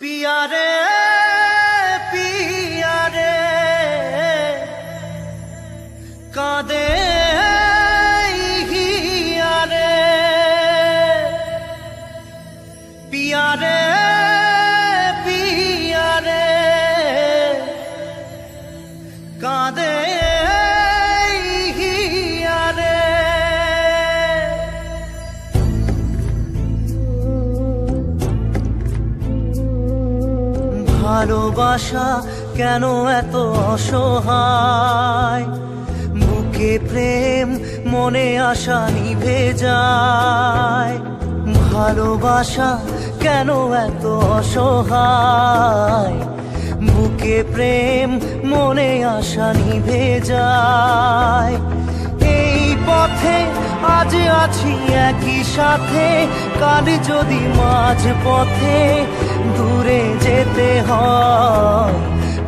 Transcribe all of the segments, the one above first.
पिया रे कादे हिया रे पिया रे कादे हिया रे। ভালোবাসা কেন এত অসহায়, বুকে প্রেম মনে আশা নিভে যায়। ভালোবাসা কেন এত অসহায়, বুকে প্রেম মনে আশা নিভে যায়। এই পথে আজ আছি একই সাথে, কাল যদি মাঝ পথে দূরে যেতে হয়।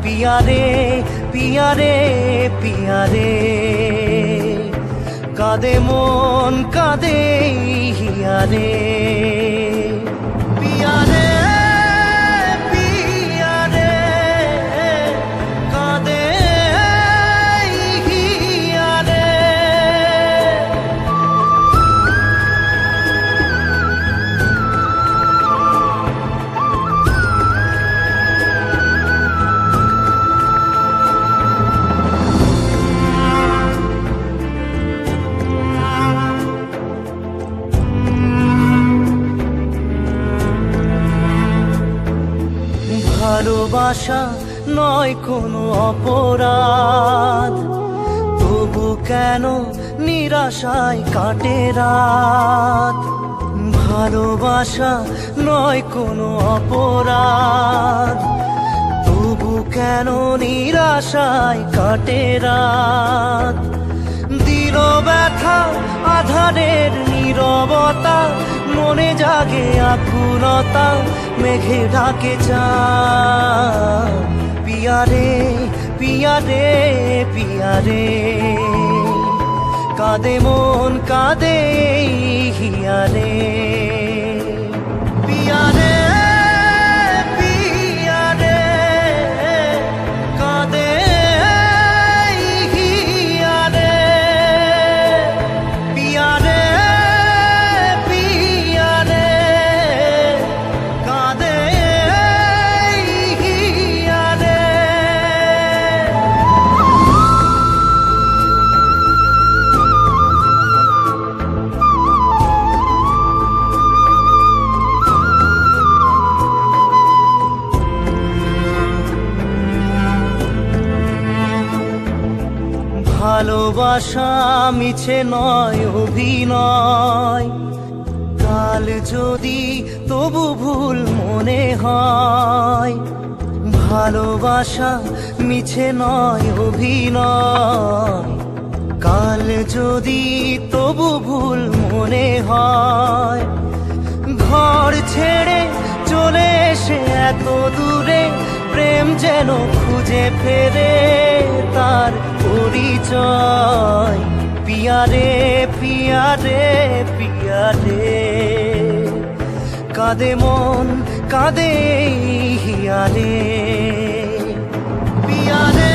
পিয়া রে পিয়া রে পিয়া রে কাঁদে মন কাঁদে হিয়া রে। পিয়া রে ভালোবাসা নয় কোনো অপরাধ, তবু কেন নিরাশায় কাটে রাত। ভালোবাসা নয় কোনো অপরাধ, তবু কেন নিরাশায় কাটে রাত। দিল ব্যথা আধারের নীরবতা, মনে জাগে আকুলতা, মেঘে ঢাকে চাঁদ। পিয়া রে পিয়া রে পিয়া রে কাঁদে মন কাঁদে হিয়া রে। পিয়া রে কাঁদে হিয়া রে। পিয়া রে কাঁদে হিয়া রে। ভালোবাসা মিছে নয় অভিনয়, কাল যদি তবু ভুল মনে হয়। ভালোবাসা মিছে নয় অভিনয়, কাল যদি তবু ভুল মনে হয়। ঘর ছেড়ে চলে এসে এত দূরে, প্রেম যেন খুঁজে ফেরে তার পরিচয়। পিয়া রে পিয়া রে পিয়া রে কাঁদে মন কাঁদে হিয়া রে। পিয়া রে